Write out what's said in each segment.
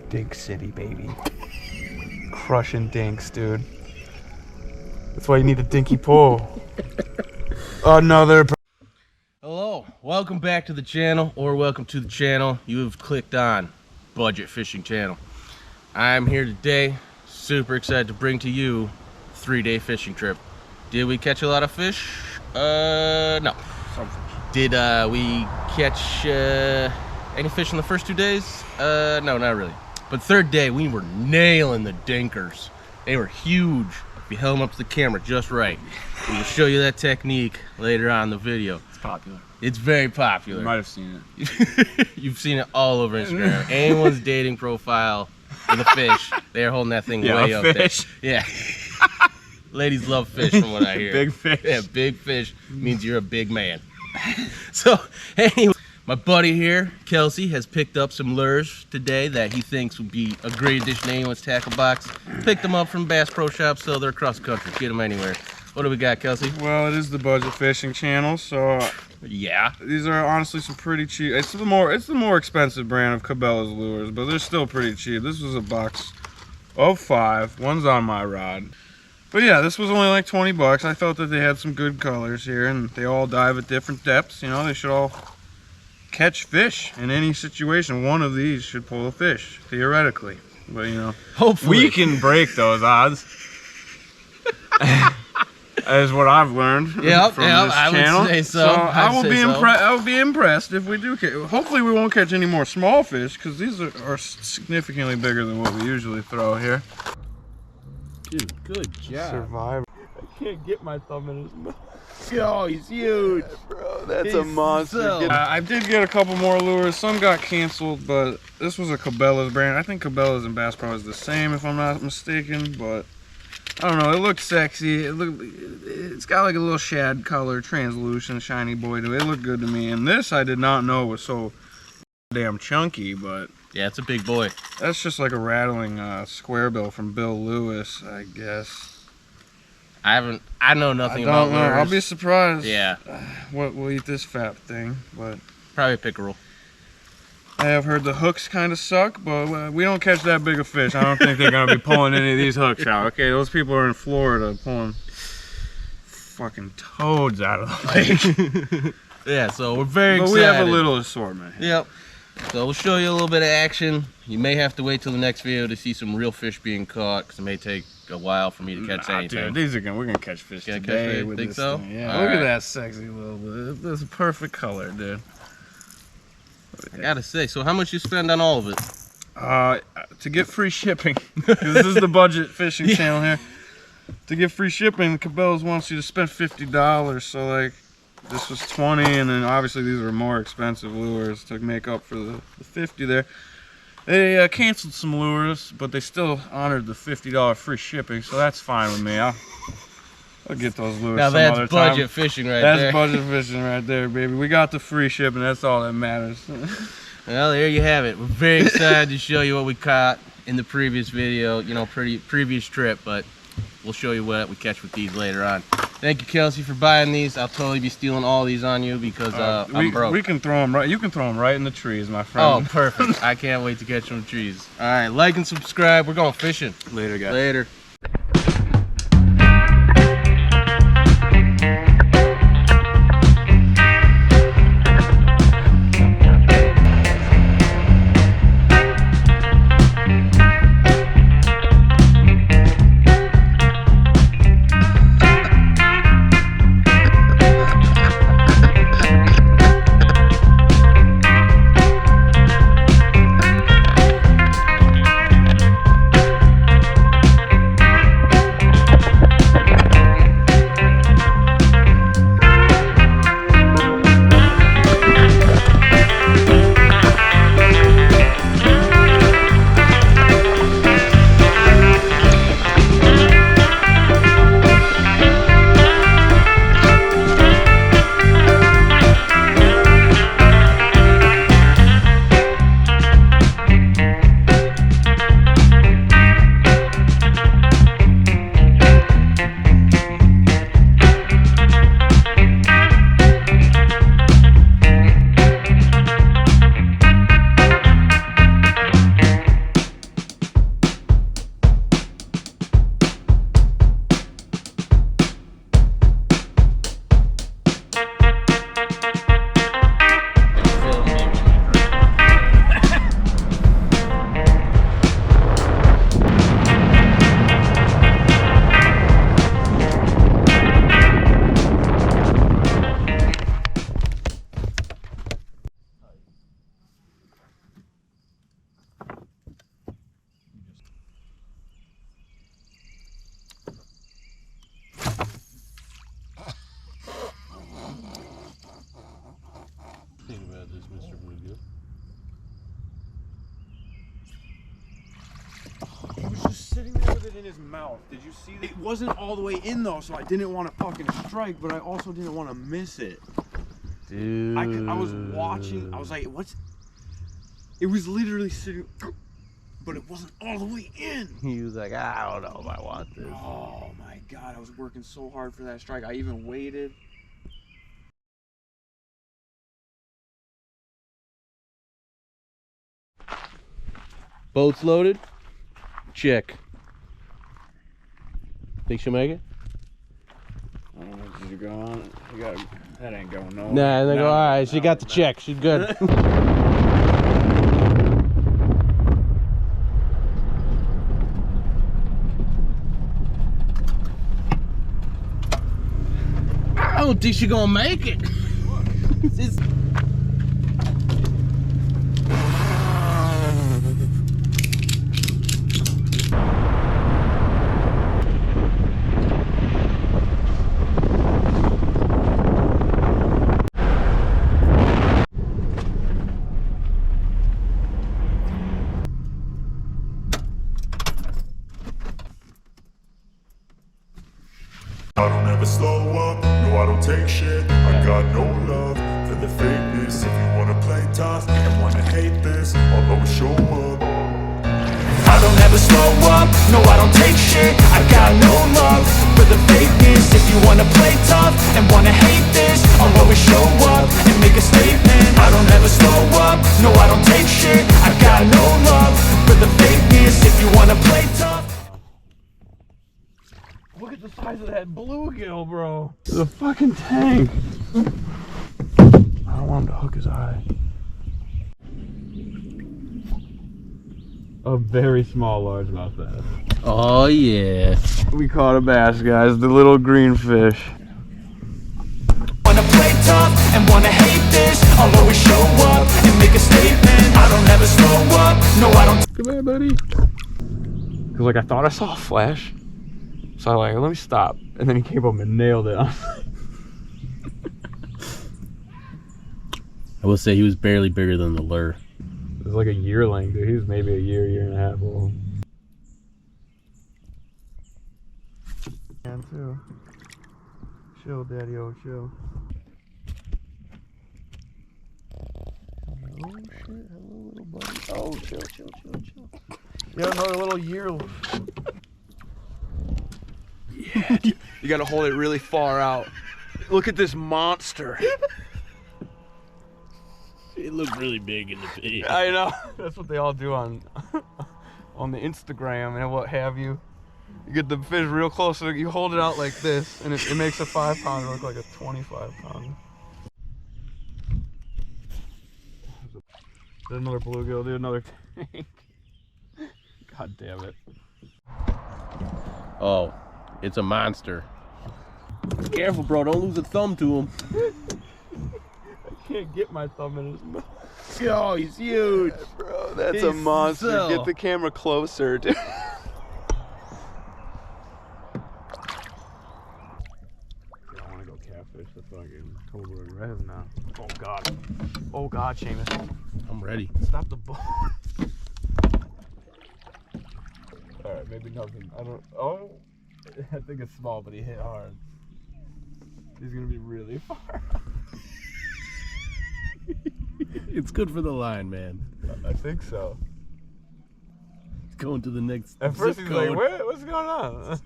Dink City, baby. Crushing dinks, dude. That's why you need a dinky pole. Another. Hello, welcome back to the channel, or welcome to the channel you have clicked on, Budget Fishing Channel. I'm here today, super excited to bring to you a 3-day fishing trip. Did we catch a lot of fish? No. Did we catch any fish in the first 2 days? No, not really. But third day, we were nailing the dinkers. They were huge. We held them up to the camera just right. We will show you that technique later on in the video. It's popular. It's very popular. You might have seen it. You've seen it all over Instagram. Anyone's dating profile with a fish, they're holding that thing way up fish. there. Yeah. Ladies love fish from what I hear. Big fish. Yeah, big fish means you're a big man. So, anyway, my buddy here, Kelsey, has picked up some lures today that he thinks would be a great addition to anyone's tackle box. Picked them up from Bass Pro Shops, so they're across the country. Get them anywhere. What do we got, Kelsey? Well, it is the Budget Fishing Channel, so yeah, these are honestly some pretty cheap. It's the more expensive brand of Cabela's lures, but they're still pretty cheap. This was a box of 5. One's on my rod. But yeah, this was only like 20 bucks. I thought that they had some good colors here, and they all dive at different depths. You know, they should all catch fish in any situation. One of these should pull a fish, theoretically. But you know, hopefully we can break those odds. Is what I've learned from this channel. Would say so. I will be impressed if we do catch. Hopefully, we won't catch any more small fish because these are significantly bigger than what we usually throw here. Dude, good job. Survivor. I can't get my thumb in his mouth. Oh, he's huge. Yeah, bro, that's He's a monster. so- I did get a couple more lures. Some got canceled, but this was a Cabela's brand. I think Cabela's and Bass Pro is the same, if I'm not mistaken. But I don't know. It looked sexy. It's got like a little shad color, translucent, shiny boy to it. It looked good to me. And this I did not know was so damn chunky, but Yeah, it's a big boy. that's just like a rattling square bill from Bill Lewis, I guess. I know nothing I about don't know. lures. I'll be surprised. Yeah, What we'll eat this fat thing, but probably pickerel. I have heard the hooks kind of suck, but we don't catch that big of fish. I don't think they're gonna be pulling any of these hooks out. Okay, those people are in Florida pulling fucking toads out of the lake. Yeah, so we're very But excited. we have a little assortment here. Yep. So we'll show you a little bit of action. You may have to wait till the next video to see some real fish being caught, because it may take a while for me to catch anything. Dude, we're gonna catch fish Gonna catch today fish? with Think this so? thing. Yeah, All look right. at that sexy little bit. That's a perfect color, dude. I gotta say, so how much you spend on all of it? To get free shipping, because this is the Budget Fishing Channel here. To get free shipping, Cabela's wants you to spend $50. So like, this was 20, and then obviously these are more expensive lures to make up for the 50 there. They canceled some lures, but they still honored the $50 free shipping, so that's fine with me. I'll get those lures Now some that's other budget time. fishing right That's there. budget fishing right there, baby. We got the free shipping. That's all that matters. Well, there you have it. We're very excited to show you what we caught in the previous video, you know, previous trip, but we'll show you what we catch with these later on. Thank you, Kelsey, for buying these. I'll totally be stealing all these on you because I'm broke. We can throw them right. You can throw them right in the trees, my friend. Oh, perfect. I can't wait to catch some trees. All right, like and subscribe. We're going fishing. Later, guys. Later. in his mouth. Did you see that? It wasn't all the way in though, so I didn't want to fucking strike, but I also didn't want to miss it. Dude. I was watching. I was like, what's? It was literally sitting, but it wasn't all the way in. He was like, I don't know if I want this. Oh my God, I was working so hard for that strike. I even waited. Boat's loaded. Check. Think she'll make it? I don't know, did you go on it? You got that ain't going nowhere. Nah, they go, all right, she got the check. She's good. I don't think she's gonna make it. It's... I don't ever slow up, no I don't take shit. I got no love for the fakeness. If you wanna play tough and wanna hate this, I'll always show up. I don't ever slow up, no I don't take shit. I got no love for the fakeness. If you wanna play tough and wanna hate this, I'll always show up and make a statement. I don't ever slow up, no I don't take shit. I got no love for the fakeness. If you wanna play tough. Look at the size of that bluegill, bro. The fucking tank. I don't want him to hook his eye. A very small largemouth bass. Oh, yeah. We caught a bass, guys. The little green fish. Wanna play tough and wanna hate this, I'll always show up and make a statement. I don't ever slow up, no I don't. Come here, buddy. Cause like I thought I saw a flash. So I like, let me stop. And then he came up and nailed it. I will say he was barely bigger than the lure. It was like a yearling, dude. He was maybe a year and a half old. And too. Chill, daddy, oh, chill. Oh shit, hello little buddy. Oh, chill. Yeah, another little yearling. Yeah, dude. You gotta hold it really far out. Look at this monster. It looked really big in the video. I know. That's what they all do on the Instagram and what have you. You get the fish real close, so you hold it out like this, and it makes a 5-pounder look like a 25-pounder. There's another bluegill, dude. Another tank. God damn it. Oh, it's a monster. Careful, bro. Don't lose a thumb to him. I can't get my thumb in his mouth. Oh, he's huge. Yeah, bro, that's He's a monster. so... Get the camera closer, dude. I want to go catfish the fucking Cobra Res now. Oh god. Oh god, Seamus. I'm ready. Stop the boat. Alright, maybe nothing. I don't. Oh, I think it's small, but he hit hard. He's gonna be really far. It's good for the line, man. I think so. It's going to the next. At first zip he's code. like, what's going on?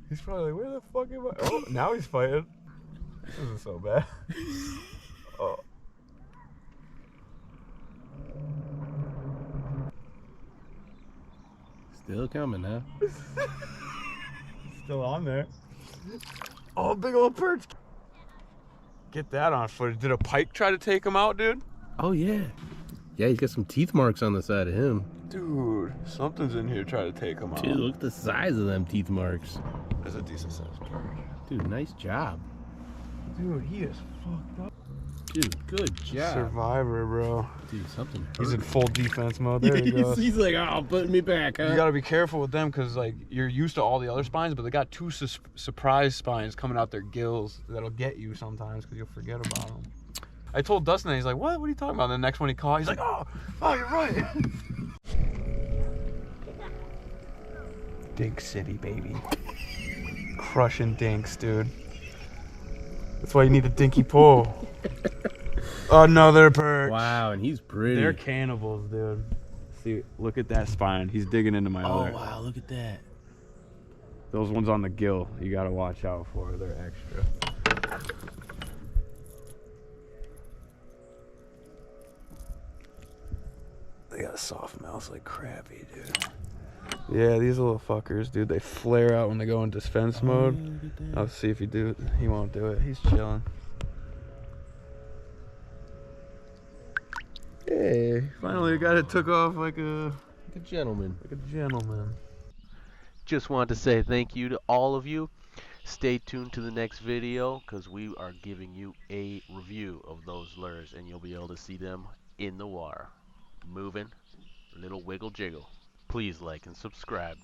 He's probably like, where the fuck am I? Oh, now he's fighting. This isn't so bad. Oh. Still coming, huh? Still on there. Oh, big old perch. Get that on footage. Did a pike try to take him out, dude? Oh yeah. Yeah, he's got some teeth marks on the side of him. Dude, something's in here trying to take him out. Dude, look at the size of them teeth marks. That's a decent sized perch. Dude, nice job. Dude, he is fucked up. Dude, good job. Survivor, bro. Dude, something hurt. He's in full defense mode. There he goes. He's like, oh, put me back, huh? You gotta be careful with them because like you're used to all the other spines, but they got two surprise spines coming out their gills that'll get you sometimes because you'll forget about them. I told Dustin that, he's like, what are you talking about? And the next one he caught, he's like, oh, you're right. Dink City, baby. Crushing dinks, dude. That's why you need a dinky pull. Another perch. Wow, and he's pretty. They're cannibals, dude. See, look at that spine. He's digging into my other. Oh wow, look at that. Those ones on the gill, you gotta watch out for. They're extra. They got a soft mouth like Krabby, dude. Yeah, these little fuckers, dude, they flare out when they go into defense mode. I'll see if he do it. He won't do it. He's chilling. Hey, finally a guy that took off like a gentleman. gentleman. Just wanted to say thank you to all of you. Stay tuned to the next video because we are giving you a review of those lures and you'll be able to see them in the water. Moving, little wiggle jiggle. Please like and subscribe.